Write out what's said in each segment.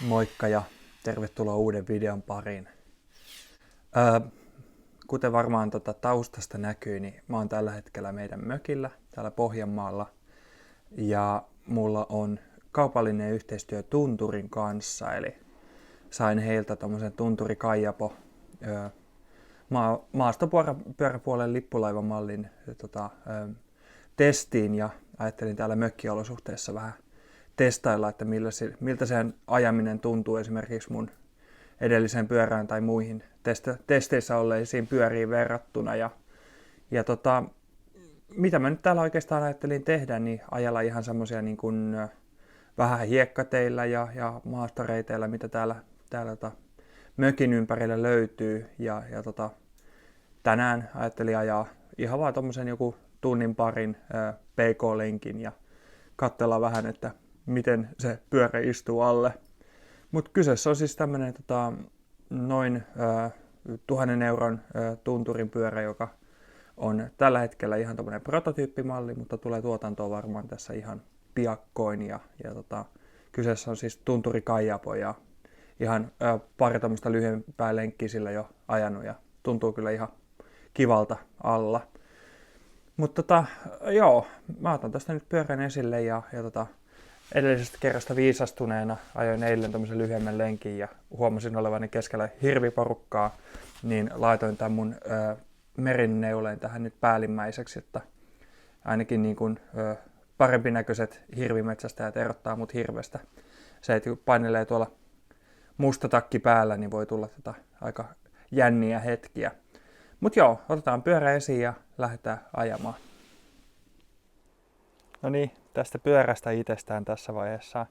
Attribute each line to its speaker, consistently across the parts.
Speaker 1: Moikka ja tervetuloa uuden videon pariin. Kuten varmaan taustasta näkyy, niin mä oon tällä hetkellä meidän mökillä täällä Pohjanmaalla. Ja mulla on kaupallinen yhteistyö Tunturin kanssa, eli sain heiltä tommosen Tunturi Kaijapo maastopyöräpuolen lippulaivamallin testiin ja ajattelin täällä mökkiolosuhteissa vähän testailla, että miltä sen ajaminen tuntuu esimerkiksi mun edelliseen pyörään tai muihin testeissä olleisiin pyöriin verrattuna. Mitä mä nyt täällä oikeastaan ajattelin tehdä, niin ajella ihan semmosia niin kuin vähän hiekkateillä ja maastoreiteillä, mitä täällä mökin ympärillä löytyy. Tänään ajattelin ajaa ihan vaan tommosen joku tunnin parin PK-lenkin ja katsella vähän, että miten se pyörä istuu alle. Mutta kyseessä on siis tämmönen noin 1 000 euron tunturin pyörä, joka on tällä hetkellä ihan tommonen prototyyppimalli, mutta tulee tuotantoon varmaan tässä ihan piakkoin. Kyseessä on siis Tunturi Kaijapo ja ihan pari tommoista lyhyempää lenkkiä sillä jo ajanut ja tuntuu kyllä ihan kivalta alla. Mutta joo, mä otan tästä nyt pyörän esille ja edellisestä kerrasta viisastuneena ajoin eilen tämmöisen lyhyemmän lenkin ja huomasin olevani keskellä hirviporukkaa, niin laitoin tämän mun merinneuleen tähän nyt päällimmäiseksi, että ainakin niin kuin, parempinäköiset hirvimetsästäjät erottaa mut hirvestä. Se, että kun painelee tuolla musta takki päällä, niin voi tulla aika jänniä hetkiä. Mut joo, otetaan pyörä esiin ja lähdetään ajamaan. No niin, tästä pyörästä itsestään tässä vaiheessa.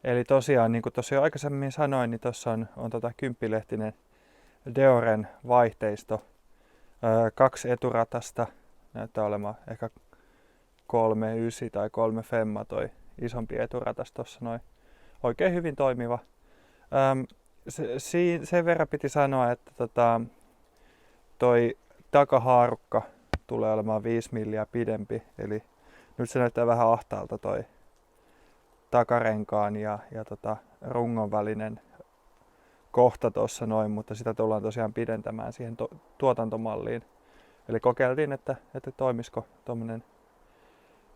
Speaker 1: Eli tosiaan, niin kuin tuossa jo aikaisemmin sanoin, niin tuossa on 10-lehtinen Deoren vaihteisto. 2 eturatasta, näyttää olemaan ehkä 3.9 tai 3 Femma toi isompi eturatas tuossa noin. Oikein hyvin toimiva. Sen verran piti sanoa, että toi takahaarukka tulee olemaan 5 milliä pidempi, eli nyt se näyttää vähän ahtaalta toi takarenkaan ja rungon välinen kohta tuossa noin, mutta sitä tullaan tosiaan pidentämään siihen tuotantomalliin. Eli kokeiltiin, että toimisiko tuommoinen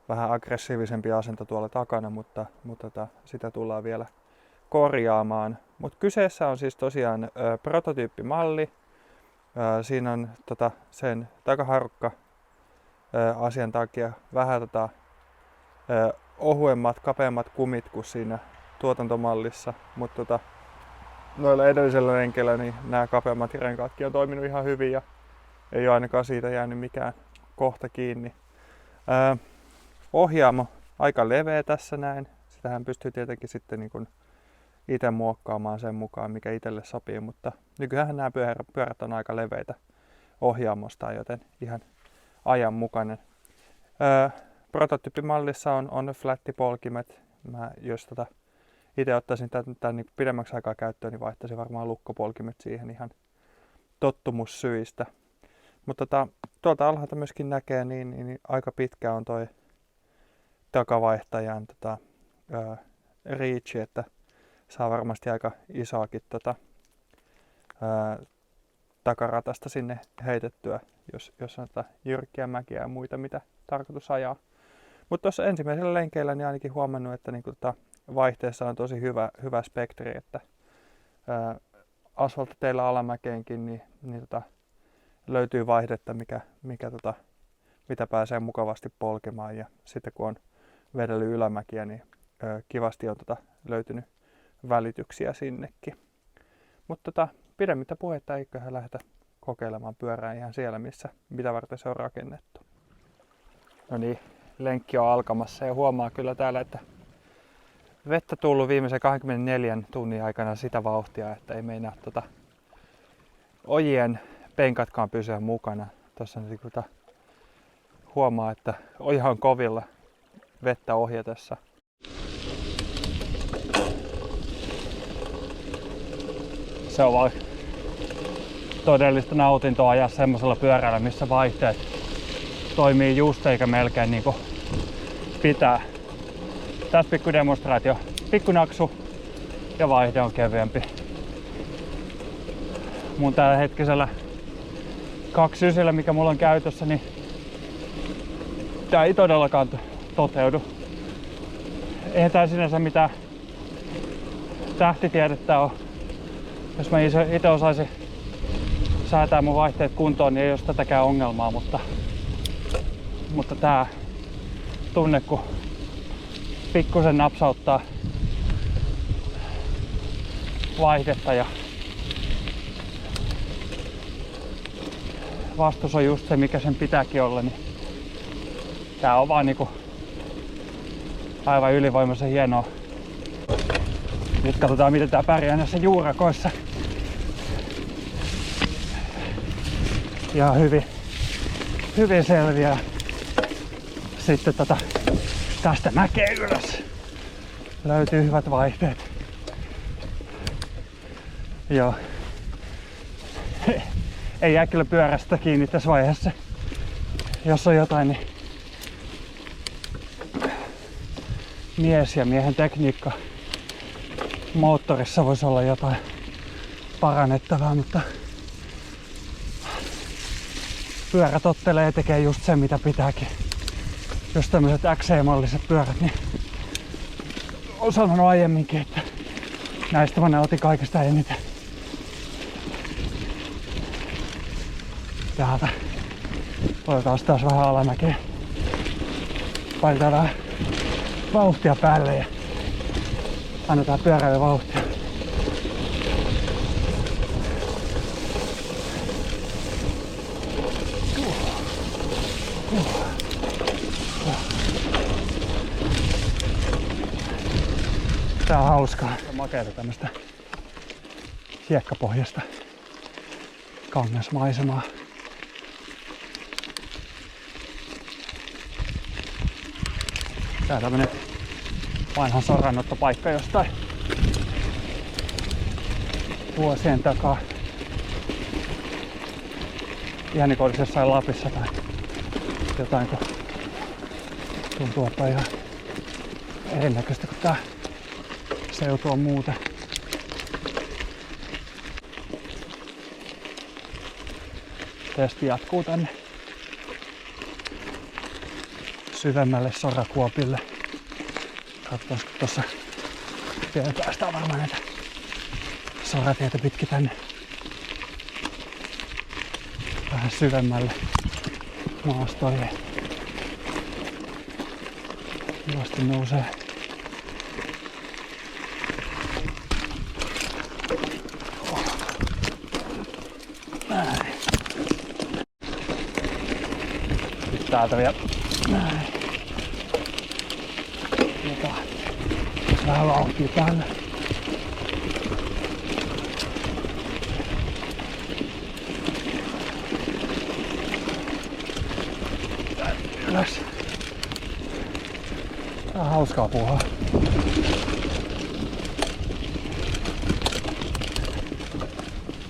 Speaker 1: vähän aggressiivisempi asento tuolla takana, mutta sitä tullaan vielä korjaamaan. Mutta kyseessä on siis tosiaan prototyyppimalli. Siinä on sen takaharukka asian takia vähän ohuemmat, kapeammat kumit kuin siinä tuotantomallissa, mutta noilla edellisellä lenkeillä niin nämä kapeammat renkaatkin on toiminut ihan hyvin ja ei ole ainakaan siitä jäänyt mikään kohta kiinni. Ohjaamo aika leveä tässä näin. Sitähän pystyy tietenkin sitten niin kuin itse muokkaamaan sen mukaan, mikä itselle sopii, mutta nykyään nämä pyörät on aika leveitä ohjaamosta, joten ihan ajanmukainen. Prototyyppimallissa on flättipolkimet. Jos itse ottaisin tämän niin pidemmäksi aikaa käyttöön, niin vaihtaisin varmaan lukkopolkimet siihen ihan tottumussyistä. Mutta tuolta alhaalta myöskin näkee, niin aika pitkä on toi takavaihtajan reach, että saa varmasti aika isoakin takaratasta sinne heitettyä, jos on jyrkkiä mäkiä ja muita, mitä tarkoitus ajaa. Mutta tuossa ensimmäisellä lenkeillä niin ainakin huomannut, että vaihteessa on tosi hyvä spektri, että asfalttiteillä alamäkeenkin niin löytyy vaihdetta, mitä pääsee mukavasti polkemaan, ja sitten kun on vedellyt ylämäkiä, niin kivasti on löytynyt välityksiä sinnekin. Mutta pidemmittä puhetta eiköhän lähdetä kokeilemaan pyörää ihan siellä, mitä varten se on rakennettu. No niin, lenkki on alkamassa ja huomaa kyllä täällä, että vettä tullut viimeisen 24 tunnin aikana sitä vauhtia, että ei meinaa ojien penkatkaan pysyä mukana. Tuossa huomaa, että oja on kovilla vettä ohjatessa. Se on vaan todellista nautintoa ajaa semmoisella pyörällä, missä vaihteet toimii just eikä melkein niin kuin pitää. Tässä pikku demonstraatio. Pikku naksu,
Speaker 2: ja vaihde on kevyempi. Mun tällä hetkisellä 2.9, mikä mulla on käytössä, niin tää ei todellakaan toteudu. Eihän tää sinänsä mitään tähtitiedettä ole. Jos mä itse osaisin säätää mun vaihteet kuntoon, niin ei olisi tätäkään ongelmaa, mutta tää tunne, kun pikkusen napsauttaa vaihdetta ja vastus on just se, mikä sen pitääkin olla, niin tää on vaan niinku aivan ylivoimaisen hienoa. Nyt katsotaan, miten tää pärjää näissä juurakoissa. Ja hyvin selviää. Sitten tästä mäkeä ylös löytyy hyvät vaihteet. Joo. Ei jää kyllä pyörästä kiinni tässä vaiheessa. Jos on jotain, niin mies ja miehen tekniikka moottorissa voisi olla jotain parannettavaa, mutta pyörä tottelee ja tekee just sen, mitä pitääkin. Just tämmöiset XC-malliset pyörät, niin olen sanonut aiemminkin, että näistä mä nautin kaikista eniten. Täältä otetaan taas vähän alamäkeä. Painetaan vähän vauhtia päälle ja annetaan pyöräille vauhtia. Tää on hauskaa. Makeata tämmöstä hiekkapohjasta kangasmaisemaa. Tää on tämmönen vanha sorannottopaikka jostain vuosien takaa. Ihan niin kuin olisi jossain Lapissa tai jotain, kun tuntuu, että ihan erinäköistä, kun tää seutu on muuten. Testi jatkuu tänne syvemmälle sorakuopille. Katsotaan, kun tuossa vielä päästään varmaan näitä soratietä pitkin tänne vähän syvemmälle maastoille. Kivasti nousee. Näin. Nyt täältä vielä näin. Vähän vauhtia päälle. Ylös. Tää on hauskaa puuhaa.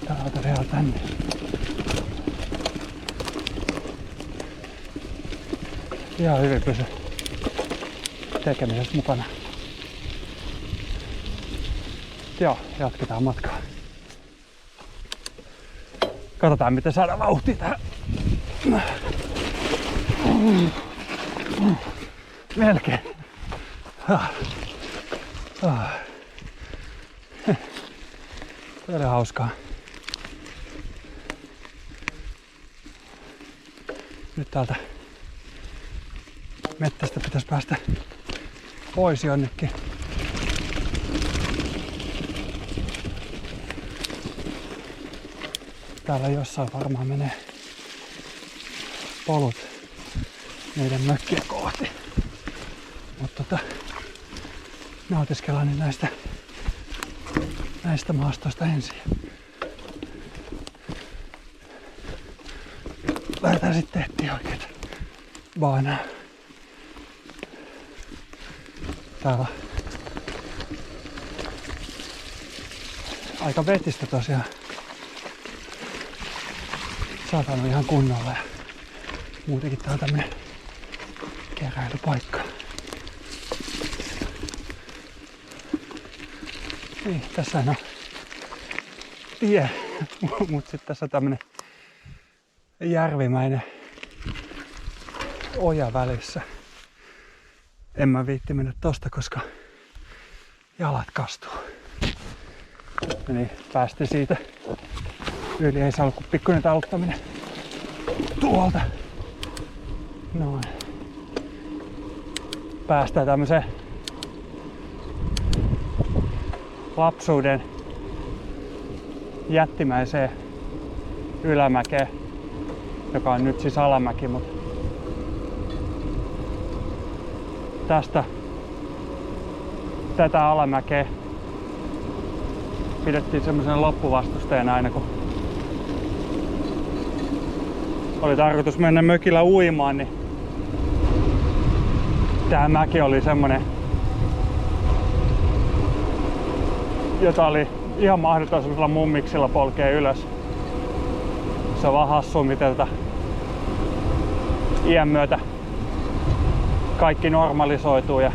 Speaker 2: Täältä vielä tänne. Ihan hyvin pysy tekemisessä mukana. Joo, jatketaan matkaa. Katsotaan, miten saadaan vauhtia tähän. Melkein. Tämä oli hauskaa. Nyt täältä mettästä pitäisi päästä pois jonnekin. Täällä jossain varmaan menee polut meidän mökkiä kohti. Mutta nautiskellaan nyt näistä maastoista ensin. Lähdetään sitten etsiä oikeeta baanaa. Täällä aika vetistä tosiaan. Saatan ihan kunnolla ja muutenkin tää on tämmönen keräilypaikka. Niin, tässä on tie, mutta sitten tässä on tämmönen järvimäinen oja välissä. En mä viitti mennä tosta, koska jalat kastuu. Ja niin, päästiin siitä yli. Ei saa olla kuin pikkuinen taluttaminen tuolta. Noin. Päästään tämmöiseen lapsuuden jättimäiseen ylämäkeen, joka on nyt siis alamäki, mutta tätä alamäkeä pidettiin semmoisen loppuvastustajana aina, kun oli tarkoitus mennä mökillä uimaan, niin tää mäki oli semmonen, jota oli ihan mahdoton semmoisella mummiksilla polkea ylös. Se on vaan hassua, miten iän myötä kaikki normalisoituu ja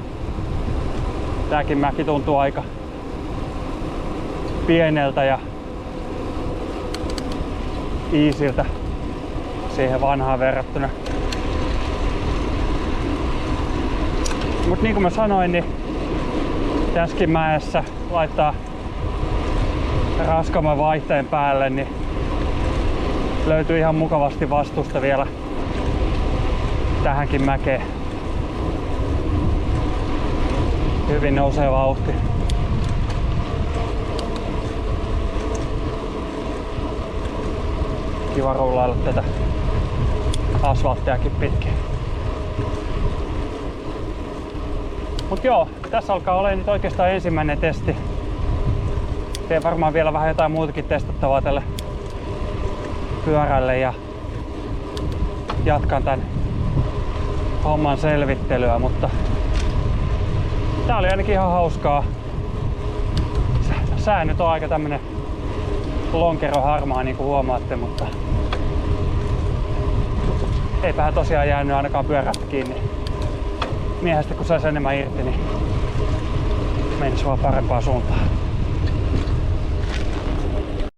Speaker 2: tääkin mäki tuntuu aika pieneltä ja easyltä siihen vanhaan verrattuna. Mut niin kuin mä sanoin, niin tässäkin mäessä laittaa raskaamman vaihteen päälle, niin löytyy ihan mukavasti vastusta vielä tähänkin mäkeen. Hyvin nousee vauhti. Kiva rullailla tätä asfalttiakin pitkin. Mut joo, tässä alkaa olla nyt oikeastaan ensimmäinen testi. Teen varmaan vielä vähän jotain muutakin testattavaa tälle pyörälle ja jatkan tän homman selvittelyä, mutta tää oli ainakin ihan hauskaa. Sää nyt on aika tämmönen lonkeroharmaa, niin kuin huomaatte, mutta eipähän tosiaan jäänyt ainakaan pyörästä kiinni. Miehestä kun saisi enemmän irti, niin menisi vaan parempaan suuntaan.